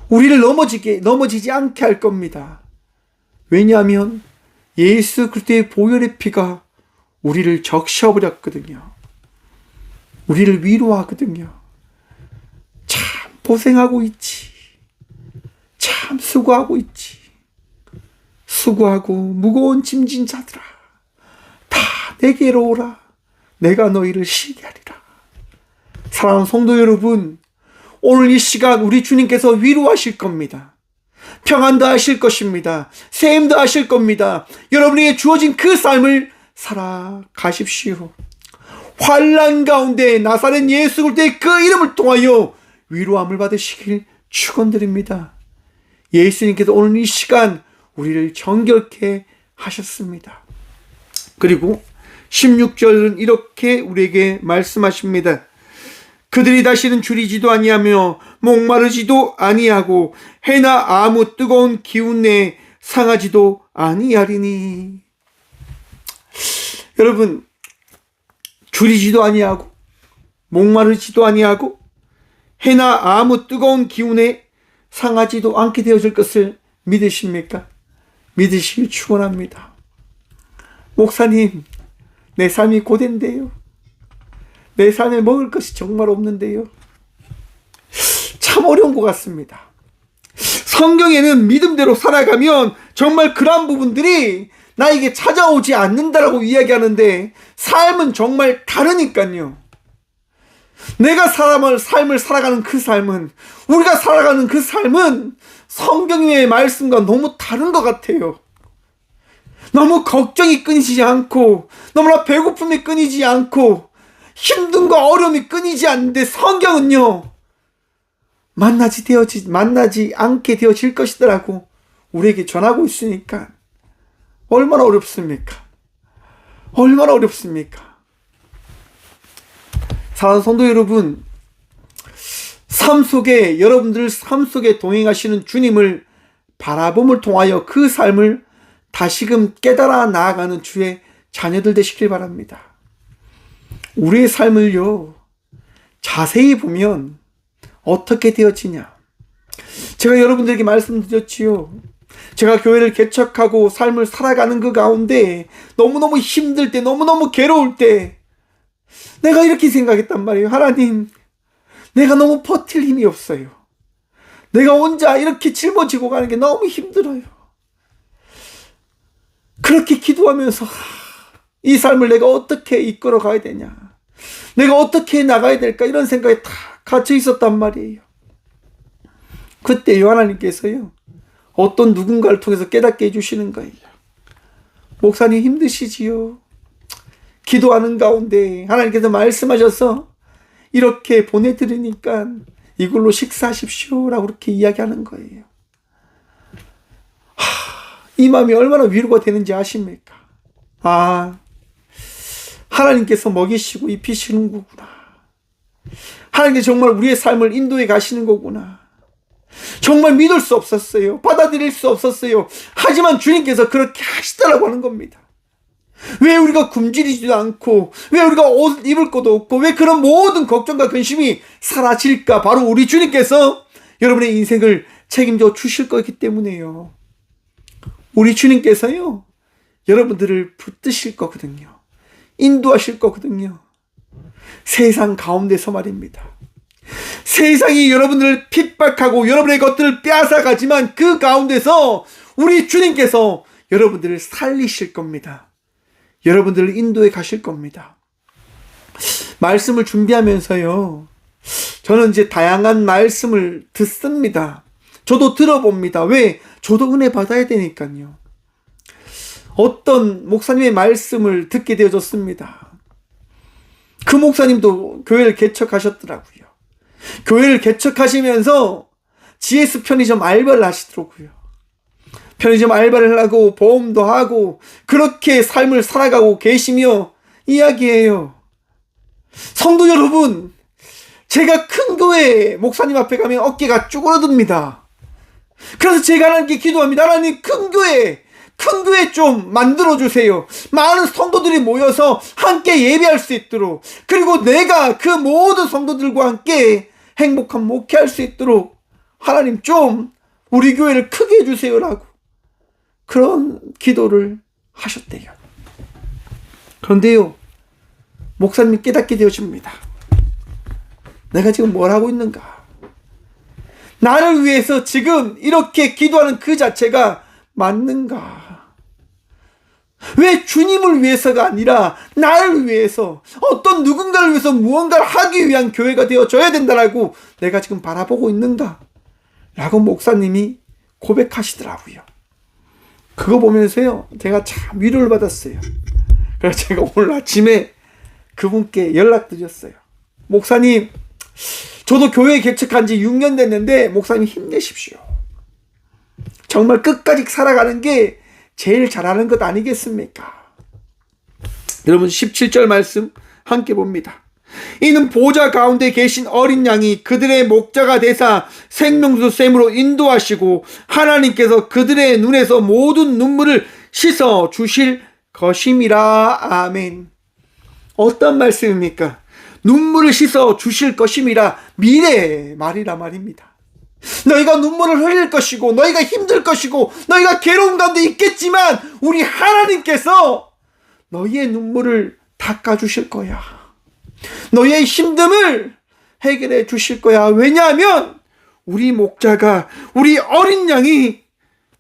우리를 넘어지지 않게 할 겁니다. 왜냐하면 예수 그리스도의 보혈의 피가 우리를 적셔버렸거든요. 우리를 위로하거든요. 참 고생하고 있지. 참 수고하고 있지. 수고하고 무거운 짐진 자들아, 다 내게로 오라. 내가 너희를 쉬게 하리라. 사랑하는 성도 여러분, 오늘 이 시간 우리 주님께서 위로하실 겁니다. 평안도 하실 것입니다. 세임도 하실 겁니다. 여러분에게 주어진 그 삶을 살아가십시오. 환난 가운데 나사렛 예수 그리스도의 그 이름을 통하여 위로함을 받으시길 축원드립니다. 예수님께서 오늘 이 시간 우리를 정결케 하셨습니다. 그리고 16절은 이렇게 우리에게 말씀하십니다. 그들이 다시는 줄이지도 아니하며 목마르지도 아니하고 해나 아무 뜨거운 기운 내에 상하지도 아니하리니. 여러분, 줄이지도 아니하고 목마르지도 아니하고 해나 아무 뜨거운 기운에 상하지도 않게 되어질 것을 믿으십니까? 믿으시길 축원합니다. 목사님, 내 삶이 고된데요. 내 삶에 먹을 것이 정말 없는데요. 참 어려운 것 같습니다. 성경에는 믿음대로 살아가면 정말 그러한 부분들이 나에게 찾아오지 않는다라고 이야기하는데 삶은 정말 다르니까요. 내가 삶을 살아가는 그 삶은, 우리가 살아가는 그 삶은 성경의 말씀과 너무 다른 것 같아요. 너무 걱정이 끊이지 않고 너무나 배고픔이 끊이지 않고 힘듦과 어려움이 끊이지 않는데 성경은요, 만나지 않게 되어질 것이더라고 우리에게 전하고 있으니까 얼마나 어렵습니까? 얼마나 어렵습니까? 사랑하는 성도 여러분, 여러분들 삶 속에 동행하시는 주님을 바라봄을 통하여 그 삶을 다시금 깨달아 나아가는 주의 자녀들 되시길 바랍니다. 우리의 삶을요, 자세히 보면 어떻게 되어지냐. 제가 여러분들에게 말씀드렸지요. 제가 교회를 개척하고 삶을 살아가는 그 가운데 너무너무 힘들 때, 너무너무 괴로울 때 내가 이렇게 생각했단 말이에요. 하나님, 내가 너무 버틸 힘이 없어요. 내가 혼자 이렇게 짊어지고 가는 게 너무 힘들어요. 그렇게 기도하면서 이 삶을 내가 어떻게 이끌어 가야 되냐. 내가 어떻게 나가야 될까? 이런 생각에 다 갇혀 있었단 말이에요. 그때요, 하나님께서요, 어떤 누군가를 통해서 깨닫게 해주시는 거예요. 목사님 힘드시지요? 기도하는 가운데 하나님께서 말씀하셔서 이렇게 보내드리니까 이걸로 식사하십시오 라고 그렇게 이야기하는 거예요. 이 마음이 얼마나 위로가 되는지 아십니까? 하나님께서 먹이시고 입히시는 거구나. 하나님께서 정말 우리의 삶을 인도해 가시는 거구나. 정말 믿을 수 없었어요. 받아들일 수 없었어요. 하지만 주님께서 그렇게 하시더라고 하는 겁니다. 왜 우리가 굶주리지도 않고, 왜 우리가 옷 입을 것도 없고, 왜 그런 모든 걱정과 근심이 사라질까? 바로 우리 주님께서 여러분의 인생을 책임져 주실 거기 때문에요. 우리 주님께서요, 여러분들을 붙드실 거거든요. 인도하실 거거든요. 세상 가운데서 말입니다. 세상이 여러분들을 핍박하고 여러분의 것들을 빼앗아가지만 그 가운데서 우리 주님께서 여러분들을 살리실 겁니다. 여러분들을 인도해 가실 겁니다. 말씀을 준비하면서요, 저는 이제 다양한 말씀을 듣습니다. 저도 들어봅니다. 왜? 저도 은혜 받아야 되니까요. 어떤 목사님의 말씀을 듣게 되어졌습니다. 그 목사님도 교회를 개척하셨더라고요. 교회를 개척하시면서 GS 편의점 알바를 하시더라고요. 편의점 알바를 하고 보험도 하고 그렇게 삶을 살아가고 계시며 이야기해요. 성도 여러분, 제가 큰 교회 목사님 앞에 가면 어깨가 쭈그러듭니다. 그래서 제가 하나님께 기도합니다. 하나님, 큰 교회 좀 만들어주세요. 많은 성도들이 모여서 함께 예배할 수 있도록, 그리고 내가 그 모든 성도들과 함께 행복한 목회할 수 있도록 하나님 좀 우리 교회를 크게 해주세요라고 그런 기도를 하셨대요. 그런데요, 목사님이 깨닫게 되어집니다. 내가 지금 뭘 하고 있는가? 나를 위해서 지금 이렇게 기도하는 그 자체가 맞는가? 왜 주님을 위해서가 아니라 나를 위해서, 어떤 누군가를 위해서 무언가를 하기 위한 교회가 되어져야 된다라고 내가 지금 바라보고 있는가? 라고 목사님이 고백하시더라고요. 그거 보면서요, 제가 참 위로를 받았어요. 그래서 제가 오늘 아침에 그분께 연락드렸어요. 목사님, 저도 교회 개척한 지 6년 됐는데 목사님 힘내십시오. 정말 끝까지 살아가는 게 제일 잘하는 것 아니겠습니까? 여러분, 17절 말씀 함께 봅니다. 이는 보좌 가운데 계신 어린 양이 그들의 목자가 되사 생명수 샘으로 인도하시고 하나님께서 그들의 눈에서 모든 눈물을 씻어 주실 것임이라. 아멘. 어떤 말씀입니까? 눈물을 씻어 주실 것임이라, 미래의 말이라 말입니다. 너희가 눈물을 흘릴 것이고 너희가 힘들 것이고 너희가 괴로운 가운데 있겠지만 우리 하나님께서 너희의 눈물을 닦아주실 거야. 너희의 힘듦을 해결해 주실 거야. 왜냐하면 우리 목자가, 우리 어린 양이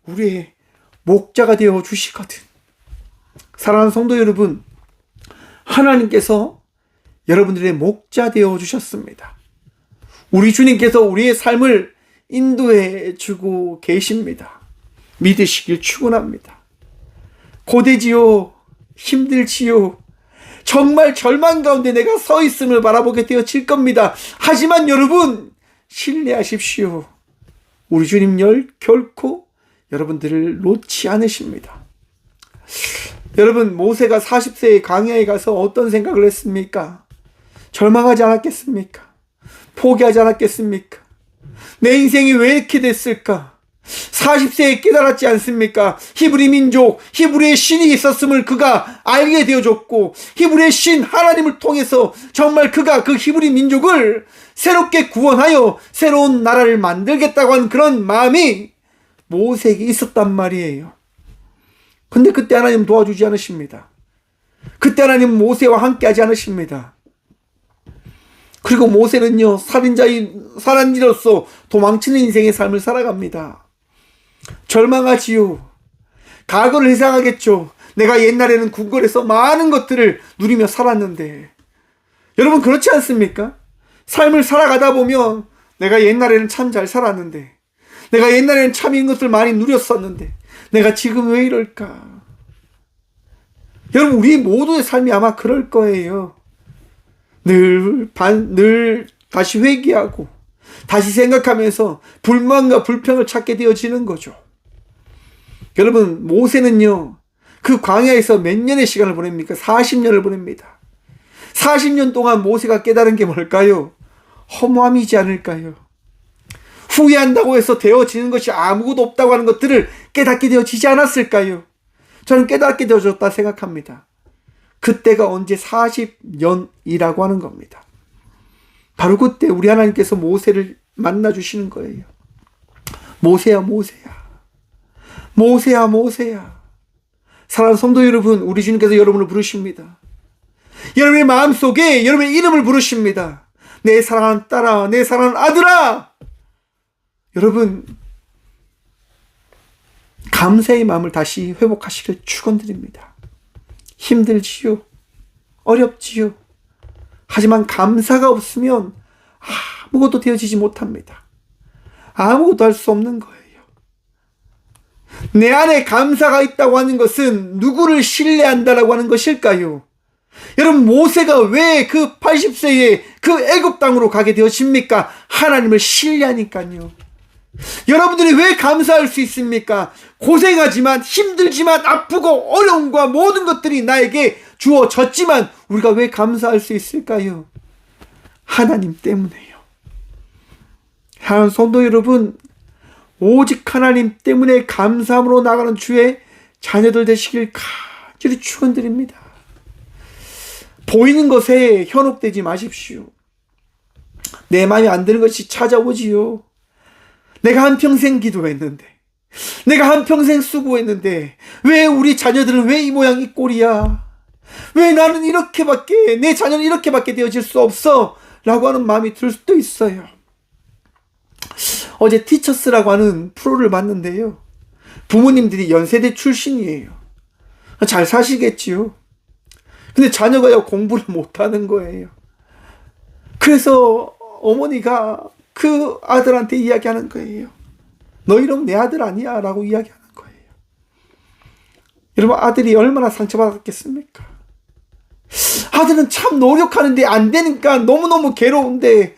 우리의 목자가 되어 주시거든. 사랑하는 성도 여러분, 하나님께서 여러분들의 목자 되어 주셨습니다. 우리 주님께서 우리의 삶을 인도해 주고 계십니다. 믿으시길 축원합니다. 고되지요, 힘들지요, 정말 절망 가운데 내가 서 있음을 바라보게 되어질 겁니다. 하지만 여러분, 신뢰하십시오. 우리 주님 결코 여러분들을 놓지 않으십니다. 여러분, 모세가 40세에 광야에 가서 어떤 생각을 했습니까? 절망하지 않았겠습니까? 포기하지 않았겠습니까? 내 인생이 왜 이렇게 됐을까? 40세에 깨달았지 않습니까? 히브리 민족, 히브리의 신이 있었음을 그가 알게 되어줬고, 히브리의 신 하나님을 통해서 정말 그가 그 히브리 민족을 새롭게 구원하여 새로운 나라를 만들겠다고 한 그런 마음이 모세에게 있었단 말이에요. 근데 그때 하나님 도와주지 않으십니다. 그때 하나님 모세와 함께 하지 않으십니다. 그리고 모세는요, 살인자로서 도망치는 인생의 삶을 살아갑니다. 절망하지요. 과거를 회상하겠죠. 내가 옛날에는 궁궐에서 많은 것들을 누리며 살았는데 여러분 그렇지 않습니까? 삶을 살아가다 보면 내가 옛날에는 참 잘 살았는데, 내가 옛날에는 참 이런 것들 많이 누렸었는데 내가 지금 왜 이럴까? 여러분 우리 모두의 삶이 아마 그럴 거예요. 늘 다시 회개하고 다시 생각하면서 불만과 불평을 찾게 되어지는 거죠. 여러분 모세는요, 그 광야에서 몇 년의 시간을 보냅니까? 40년을 보냅니다. 40년 동안 모세가 깨달은 게 뭘까요? 허무함이지 않을까요? 후회한다고 해서 되어지는 것이 아무것도 없다고 하는 것들을 깨닫게 되어지지 않았을까요? 저는 깨닫게 되어졌다 생각합니다. 그때가 언제 40년이라고 하는 겁니다. 바로 그때 우리 하나님께서 모세를 만나주시는 거예요. 모세야, 모세야. 모세야, 모세야. 사랑하는 성도 여러분, 우리 주님께서 여러분을 부르십니다. 여러분의 마음속에 여러분의 이름을 부르십니다. 내 사랑하는 딸아, 내 사랑하는 아들아. 여러분, 감사의 마음을 다시 회복하시길 축원드립니다. 힘들지요. 어렵지요. 하지만 감사가 없으면 아무것도 되어지지 못합니다. 아무것도 할 수 없는 거예요. 내 안에 감사가 있다고 하는 것은 누구를 신뢰한다라고 하는 것일까요? 여러분 모세가 왜 그 80세에 그 애굽 땅으로 가게 되었습니까? 하나님을 신뢰하니까요. 여러분들이 왜 감사할 수 있습니까? 고생하지만 힘들지만 아프고 어려움과 모든 것들이 나에게 주어졌지만 우리가 왜 감사할 수 있을까요? 하나님 때문에요. 하나님 성도 여러분, 오직 하나님 때문에 감사함으로 나가는 주의 자녀들 되시길 간절히 축원드립니다. 보이는 것에 현혹되지 마십시오. 내 마음에 안 드는 것이 찾아오지요. 내가 한평생 기도했는데, 내가 한평생 수고했는데 왜 우리 자녀들은 왜 이 모양 이 꼴이야? 왜 나는 이렇게밖에, 내 자녀는 이렇게밖에 되어질 수 없어? 라고 하는 마음이 들 수도 있어요. 어제 티처스라고 하는 프로를 봤는데요, 부모님들이 연세대 출신이에요. 잘 사시겠지요. 근데 자녀가 공부를 못하는 거예요. 그래서 어머니가 그 아들한테 이야기하는 거예요. 너 이러면 내 아들 아니야 라고 이야기하는 거예요. 여러분 아들이 얼마나 상처받았겠습니까? 아들은 참 노력하는데 안 되니까 너무너무 괴로운데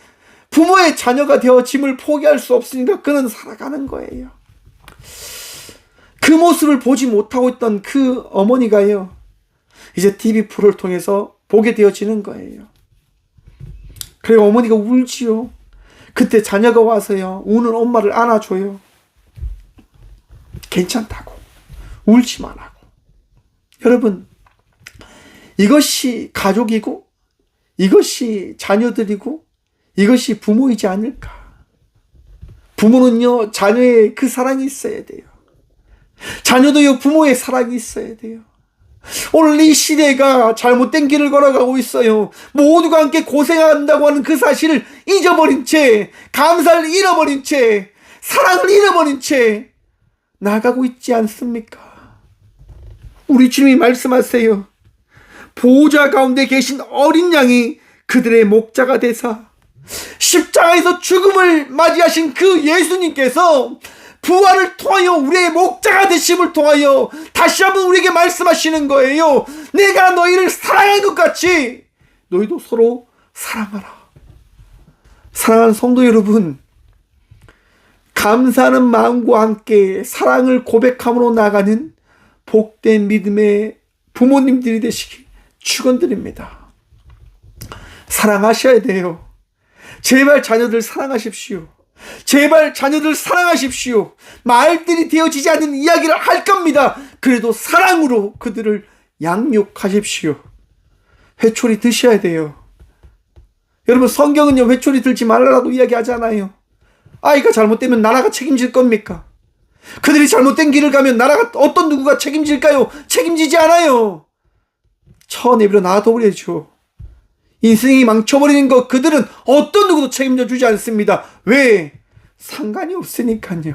부모의 자녀가 되어 짐을 포기할 수 없으니까 그는 살아가는 거예요. 그 모습을 보지 못하고 있던 그 어머니가요, 이제 TV 프로를 통해서 보게 되어지는 거예요. 그래서 어머니가 울지요. 그때 자녀가 와서요, 우는 엄마를 안아줘요. 괜찮다고, 울지만 하고. 여러분, 이것이 가족이고 이것이 자녀들이고 이것이 부모이지 않을까? 부모는요, 자녀의 그 사랑이 있어야 돼요. 자녀도요, 부모의 사랑이 있어야 돼요. 오늘 이 시대가 잘못된 길을 걸어가고 있어요. 모두가 함께 고생한다고 하는 그 사실을 잊어버린 채, 감사를 잃어버린 채, 사랑을 잃어버린 채 나가고 있지 않습니까? 우리 주님이 말씀하세요. 보호자 가운데 계신 어린 양이 그들의 목자가 되사, 십자가에서 죽음을 맞이하신 그 예수님께서 부활을 통하여 우리의 목자가 되심을 통하여 다시 한번 우리에게 말씀하시는 거예요. 내가 너희를 사랑한 것 같이 너희도 서로 사랑하라. 사랑하는 성도 여러분, 감사하는 마음과 함께 사랑을 고백함으로 나가는 복된 믿음의 부모님들이 되시기 축원드립니다. 사랑하셔야 돼요. 제발 자녀들 사랑하십시오. 제발 자녀들 사랑하십시오. 말들이 되어지지 않는 이야기를 할 겁니다. 그래도 사랑으로 그들을 양육하십시오. 회초리 드셔야 돼요. 여러분 성경은요, 회초리 들지 말라고 이야기하잖아요. 아이가 잘못되면 나라가 책임질 겁니까? 그들이 잘못된 길을 가면 나라가 어떤 누구가 책임질까요? 책임지지 않아요. 쳐내버려 놔둬버려야죠. 인생이 망쳐버리는 것 그들은 어떤 누구도 책임져 주지 않습니다. 왜? 상관이 없으니까요.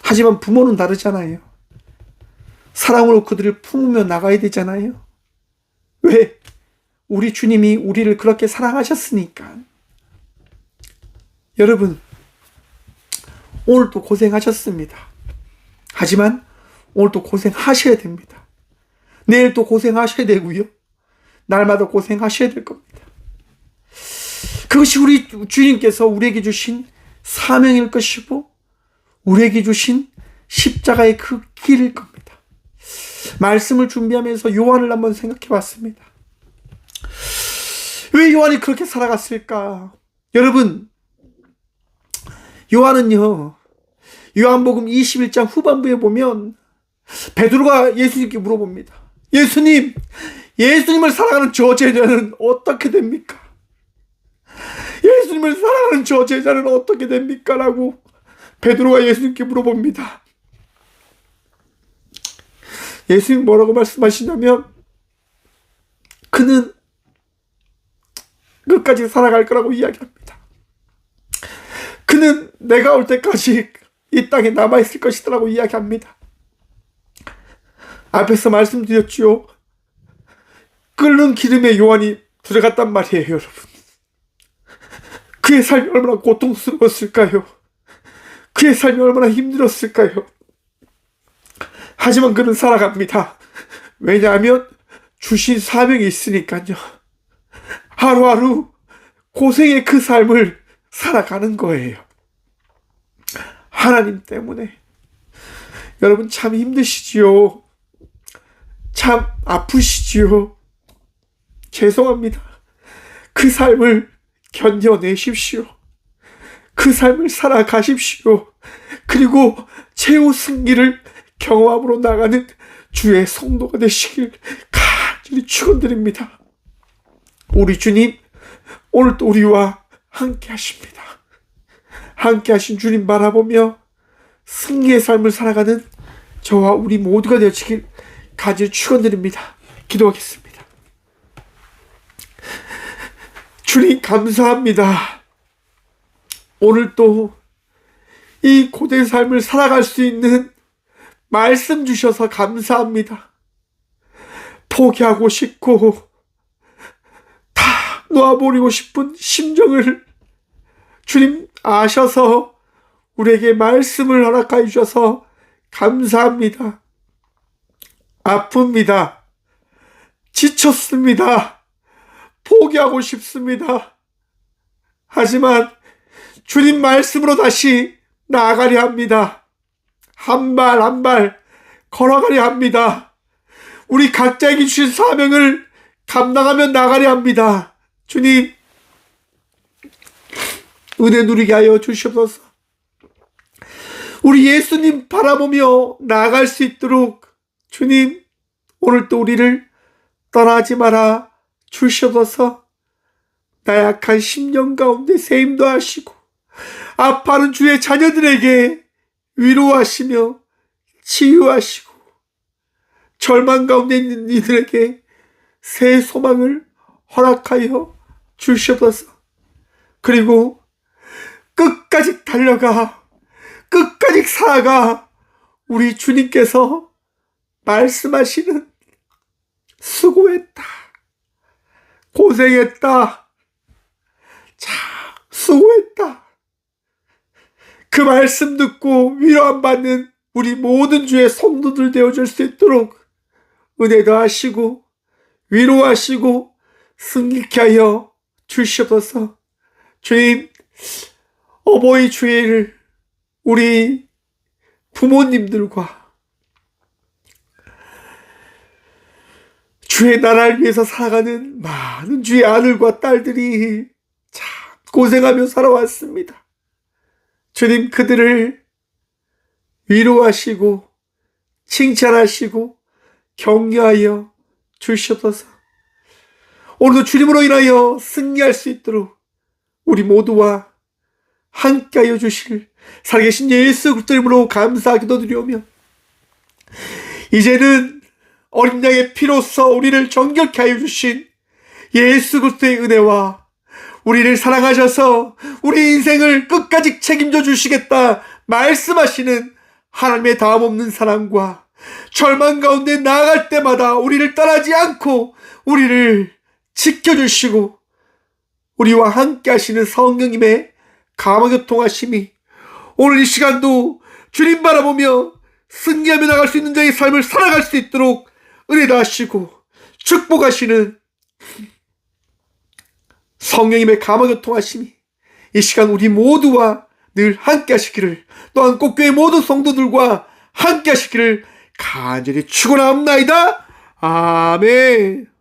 하지만 부모는 다르잖아요. 사랑으로 그들을 품으며 나가야 되잖아요. 왜? 우리 주님이 우리를 그렇게 사랑하셨으니까. 여러분, 오늘도 고생하셨습니다. 하지만 오늘도 고생하셔야 됩니다. 내일도 고생하셔야 되고요. 날마다 고생하셔야 될 겁니다. 그것이 우리 주님께서 우리에게 주신 사명일 것이고 우리에게 주신 십자가의 그 길일 겁니다. 말씀을 준비하면서 요한을 한번 생각해 봤습니다. 왜 요한이 그렇게 살아갔을까? 여러분, 요한은요, 요한복음 21장 후반부에 보면 베드로가 예수님께 물어봅니다. 예수님을 사랑하는 저 제자는 어떻게 됩니까? 예수님을 사랑하는 저 제자는 어떻게 됩니까? 라고 베드로가 예수님께 물어봅니다. 예수님 뭐라고 말씀하시냐면 그는 끝까지 살아갈 거라고 이야기합니다. 그는 내가 올 때까지 이 땅에 남아있을 것이라고 이야기합니다. 앞에서 말씀드렸지요. 끓는 기름에 요한이 들어갔단 말이에요, 여러분. 그의 삶이 얼마나 고통스러웠을까요? 그의 삶이 얼마나 힘들었을까요? 하지만 그는 살아갑니다. 왜냐하면 주신 사명이 있으니까요. 하루하루 고생의 그 삶을 살아가는 거예요. 하나님 때문에. 여러분 참 힘드시지요. 참 아프시지요. 죄송합니다. 그 삶을 견뎌내십시오. 그 삶을 살아가십시오. 그리고 최후 승리를 경험함으로 나가는 주의 성도가 되시길 간절히 축원드립니다. 우리 주님 오늘도 우리와 함께 하십니다. 함께 하신 주님 바라보며 승리의 삶을 살아가는 저와 우리 모두가 되어지길 간절히 축원드립니다. 기도하겠습니다. 주님 감사합니다. 오늘 또 이 고된 삶을 살아갈 수 있는 말씀 주셔서 감사합니다. 포기하고 싶고 다 놓아버리고 싶은 심정을 주님 아셔서 우리에게 말씀을 허락하여 주셔서 감사합니다. 아픕니다. 지쳤습니다. 포기하고 싶습니다. 하지만 주님 말씀으로 다시 나아가려 합니다. 한 발 한 발 걸어가려 합니다. 우리 각자에게 주신 사명을 감당하며 나가려 합니다. 주님 은혜 누리게 하여 주시옵소서. 우리 예수님 바라보며 나아갈 수 있도록 주님 오늘 또 우리를 떠나지 마라 주시옵소서. 나약한 심령 가운데 세임도 하시고 아파하는 주의 자녀들에게 위로하시며 치유하시고 절망 가운데 있는 이들에게 새 소망을 허락하여 주시옵소서. 그리고 끝까지 달려가 끝까지 살아가 우리 주님께서 말씀하시는 수고했다, 고생했다, 참 수고했다, 그 말씀 듣고 위로함 받는 우리 모든 주의 성도들 되어줄 수 있도록 은혜 더하시고 위로하시고 승리케 하여 주시옵소서. 주님 어버이 주일 우리 부모님들과 주의 나라를 위해서 살아가는 많은 주의 아들과 딸들이 참 고생하며 살아왔습니다. 주님 그들을 위로하시고 칭찬하시고 격려하여 주시옵소서. 오늘도 주님으로 인하여 승리할 수 있도록 우리 모두와 함께하여 주실 살아계신 예수 그리스도 이름으로 감사하기도 드리오며 이제는 어린 양의 피로써 우리를 정결케 하여 주신 예수 그리스도의 은혜와 우리를 사랑하셔서 우리 인생을 끝까지 책임져 주시겠다 말씀하시는 하나님의 다함없는 사랑과 절망 가운데 나아갈 때마다 우리를 떠나지 않고 우리를 지켜주시고 우리와 함께 하시는 성령님의 감화교통하심이 오늘 이 시간도 주님 바라보며 승리하며 나갈 수 있는 자의 삶을 살아갈 수 있도록 은혜 다하시고 축복하시는 성령님의 감화교통하심이 이 시간 우리 모두와 늘 함께 하시기를, 또한 꽃교회 모든 성도들과 함께 하시기를 간절히 축원합니다. 아멘.